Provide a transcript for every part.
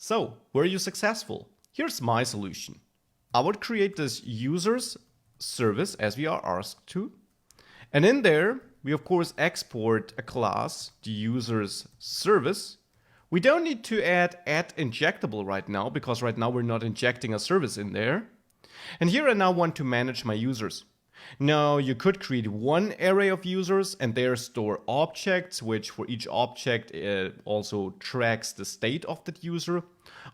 So, were you successful? Here's my solution. I would create this users service as we are asked to. And in there, we of course export a class, the users service. We don't need to add injectable right now because right now we're not injecting a service in there. And here I now want to manage my users. Now you could create one array of users and there store objects, which for each object also tracks the state of that user.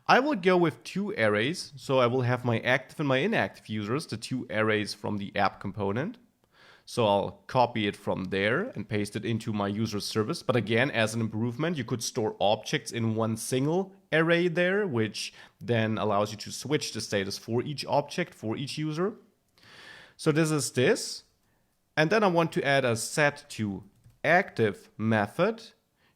I will go with two arrays, so I will have my active and my inactive users, the two arrays from the app component. So I'll copy it from there and paste it into my user service. But again, as an improvement, you could store objects in one single array there, which then allows you to switch the status for each object, for each user. So this is this. And then I want to add a set_active method.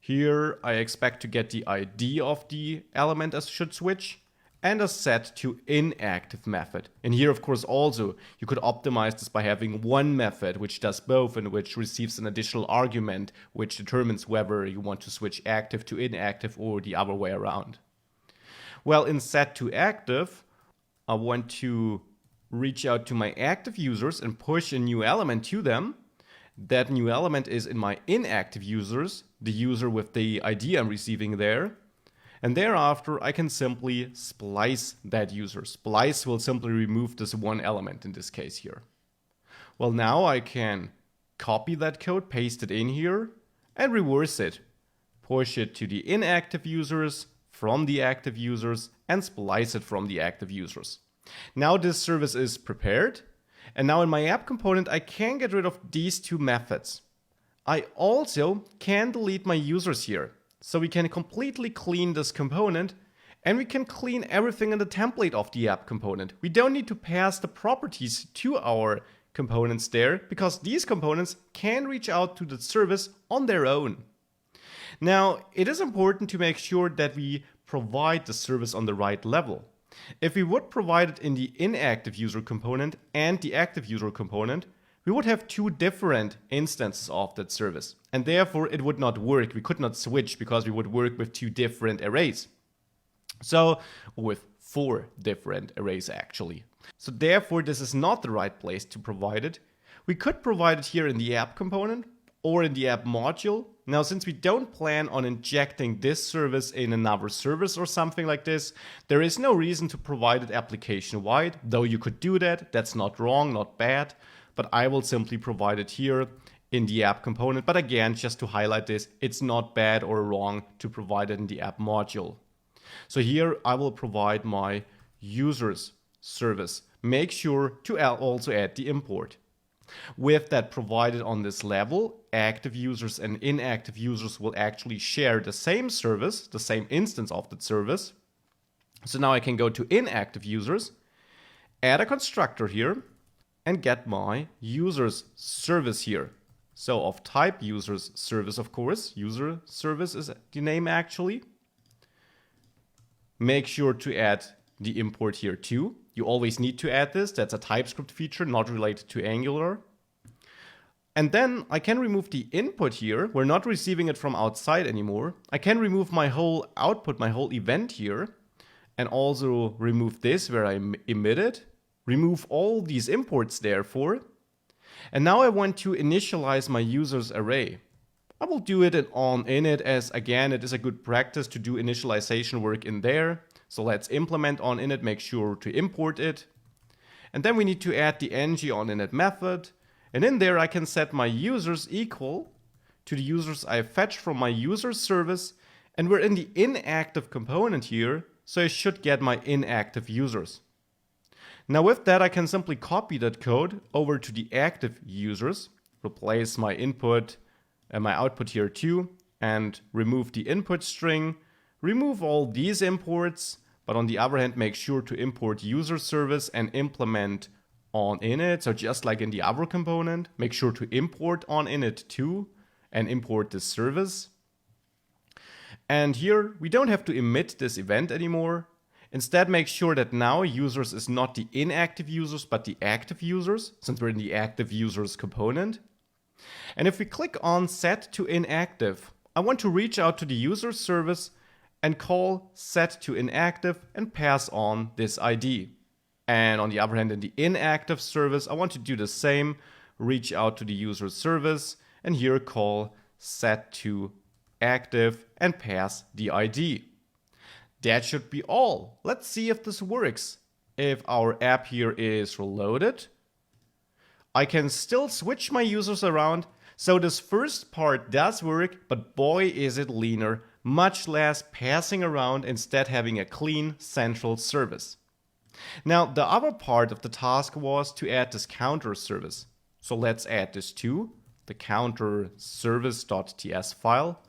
Here I expect to get the ID of the element as should switch, and a set_inactive method. And here, of course, also you could optimize this by having one method which does both and which receives an additional argument which determines whether you want to switch active to inactive or the other way around. Well, in set_active, I want to reach out to my active users and push a new element to them. That new element is in my inactive users, the user with the ID I'm receiving there. And thereafter, I can simply splice that user. Splice will simply remove this one element in this case here. Well, now I can copy that code, paste it in here, and reverse it. Push it to the inactive users, from the active users, and splice it from the active users. Now this service is prepared. And now in my app component, I can get rid of these two methods. I also can delete my users here. So we can completely clean this component and we can clean everything in the template of the app component. We don't need to pass the properties to our components there because these components can reach out to the service on their own. Now, it is important to make sure that we provide the service on the right level. If we would provide it in the inactive user component and the active user component, we would have two different instances of that service. And therefore, it would not work. We could not switch because we would work with two different arrays. So, with four different arrays actually. So therefore, this is not the right place to provide it. We could provide it here in the app component or in the app module. Now, since we don't plan on injecting this service in another service or something like this, there is no reason to provide it application-wide, though you could do that. That's not wrong, not bad, but I will simply provide it here in the app component. But again, just to highlight this, it's not bad or wrong to provide it in the app module. So here I will provide my users service. Make sure to also add the import. With that provided on this level, active users and inactive users will actually share the same service, the same instance of that service. So now I can go to inactive users, add a constructor here, and get my users service here. So of type users service, of course, user service is the name actually. Make sure to add the import here too. You always need to add this. That's a TypeScript feature, not related to Angular. And then I can remove the input here. We're not receiving it from outside anymore. I can remove my whole output, my whole event here, and also remove this where I emit it. Remove all these imports therefore. And now I want to initialize my users array. I will do it on init as, again, it is a good practice to do initialization work in there. So let's implement on init, make sure to import it. And then we need to add the ng on init method. And in there I can set my users equal to the users I fetch from my user service. And we're in the inactive component here, so I should get my inactive users. Now with that, I can simply copy that code over to the active users, replace my input and my output here too, and remove the input string, remove all these imports, but on the other hand, make sure to import user service and implement on init. So just like in the other component, make sure to import on init too and import this service. And here we don't have to emit this event anymore. Instead, make sure that now users is not the inactive users, but the active users, since we're in the active users component. And if we click on set to inactive, I want to reach out to the user service and call set to inactive and pass on this ID. And on the other hand, in the inactive service, I want to do the same, reach out to the user service, and here call set to active and pass the ID. That should be all. Let's see if this works. If our app here is reloaded, I can still switch my users around. So this first part does work, but boy is it leaner, much less passing around, instead having a clean central service. Now the other part of the task was to add this counter service. So let's add this to the counter service.ts file.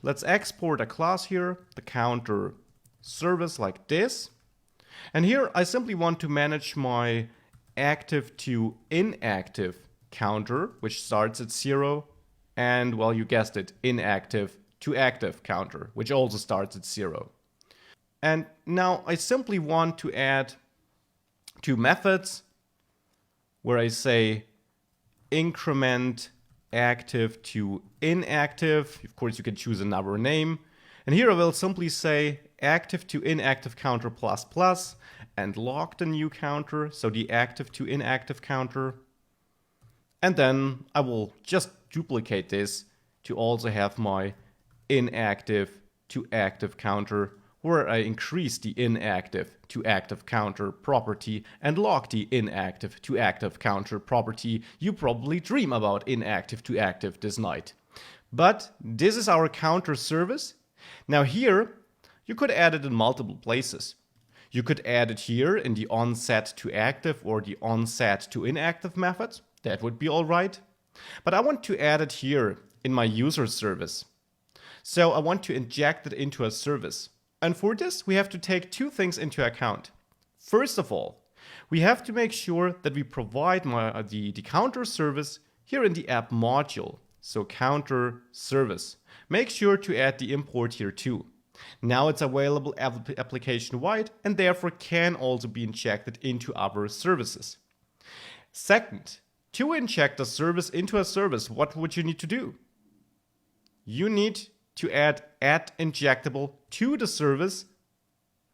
Let's export a class here, the counter service, like this. And here I simply want to manage my active to inactive counter, which starts at 0, and, well, you guessed it, inactive to active counter, which also starts at 0. And now I simply want to add two methods where I say increment active to inactive. Of course, you can choose another name. And here I will simply say active to inactive counter plus plus and log the new counter, so the active to inactive counter. And then I will just duplicate this to also have my inactive to active counter, where I increase the inactive to active counter property and log the inactive to active counter property. You probably dream about inactive to active this night. But this is our counter service. Now here, you could add it in multiple places. You could add it here in the onSet to active or the onSet to inactive methods. That would be all right. But I want to add it here in my user service. So I want to inject it into a service. And for this, we have to take two things into account. First of all, we have to make sure that we provide the counter service here in the app module. So counter service. Make sure to add the import here too. Now it's available application-wide and therefore can also be injected into other services. Second, to inject a service into a service, what would you need to do? You need to add injectable to the service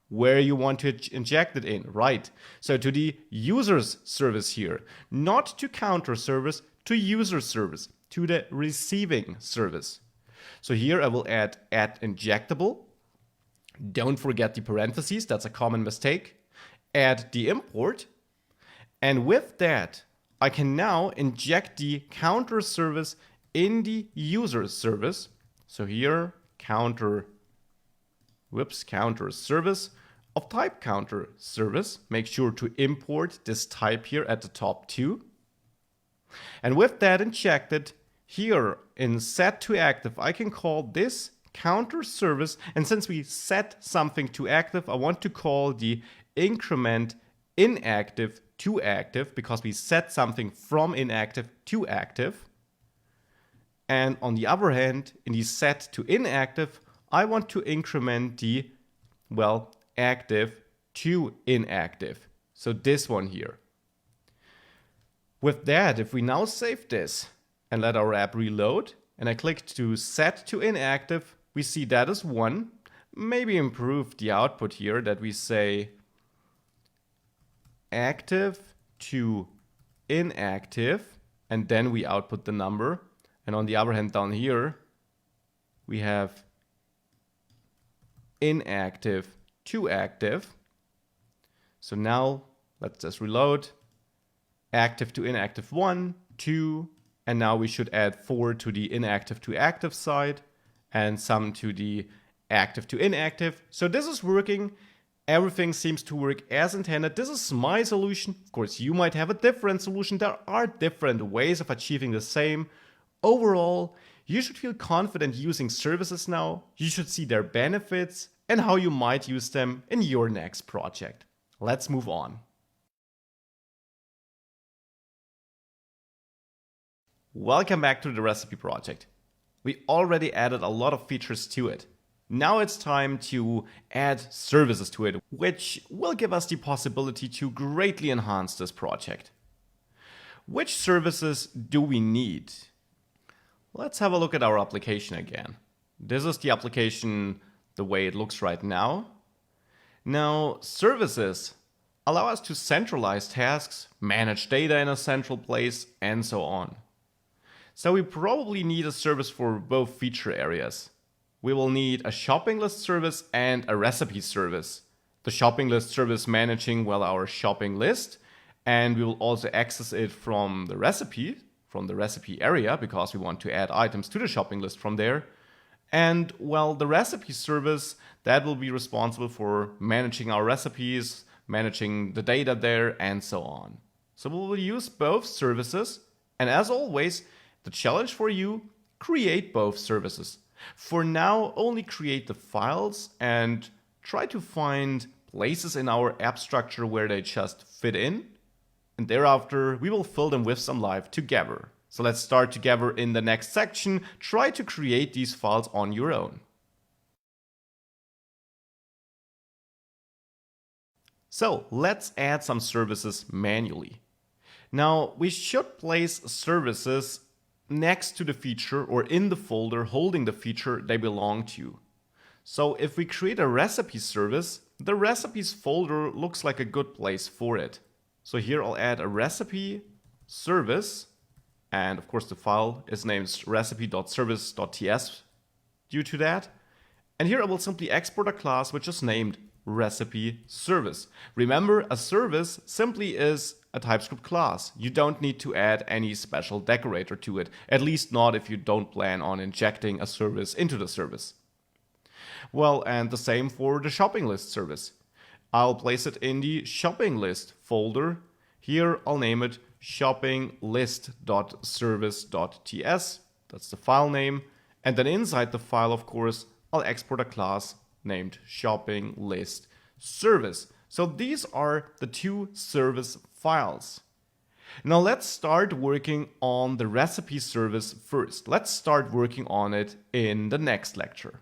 where you want to inject it in, right? So to the users service here, not to counter service, to user service, to the receiving service. So here I will add injectable. Don't forget the parentheses, that's a common mistake. Add the import. And with that, I can now inject the counter service in the user service. So here, counter service of type counter service. Make sure to import this type here at the top too. And with that injected, here in set to active, I can call this counter service. And since we set something to active, I want to call the increment inactive to active because we set something from inactive to active. And on the other hand, in the set to inactive, I want to increment the, well, active to inactive. So this one here. With that, if we now save this and let our app reload, and I click to set to inactive, we see that is 1. Maybe improve the output here that we say active to inactive, and then we output the number. And on the other hand, down here, we have inactive to active. So now let's just reload. Active to inactive 1, 2, and now we should add 4 to the inactive to active side and some to the active to inactive. So this is working. Everything seems to work as intended. This is my solution. Of course, you might have a different solution. There are different ways of achieving the same. Overall, you should feel confident using services now. You should see their benefits and how you might use them in your next project. Let's move on. Welcome back to the recipe project. We already added a lot of features to it. Now it's time to add services to it, which will give us the possibility to greatly enhance this project. Which services do we need? Let's have a look at our application again. This is the application the way it looks right now. Now, services allow us to centralize tasks, manage data in a central place, and so on. So we probably need a service for both feature areas. We will need a shopping list service and a recipe service. The shopping list service managing our shopping list, and we will also access it from the recipe area, because we want to add items to the shopping list from there. And the recipe service, that will be responsible for managing our recipes, managing the data there, and so on. So we will use both services, and as always, the challenge for you: create both services. For now, only create the files and try to find places in our app structure where they just fit in. And thereafter, we will fill them with some life together. So let's start together in the next section. Try to create these files on your own. So let's add some services manually. Now, we should place services next to the feature or in the folder holding the feature they belong to. So if we create a recipe service, the recipes folder looks like a good place for it. So here I'll add a recipe service, and of course the file is named recipe.service.ts due to that. And here I will simply export a class which is named recipe service. Remember, a service simply is a TypeScript class. You don't need to add any special decorator to it, at least not if you don't plan on injecting a service into the service. And the same for the shopping list service. I'll place it in the shopping list folder. Here I'll name it shoppinglist.service.ts. That's the file name. And then inside the file, of course, I'll export a class named shopping list service. So these are the two service files. Now let's start working on the recipe service first. Let's start working on it in the next lecture.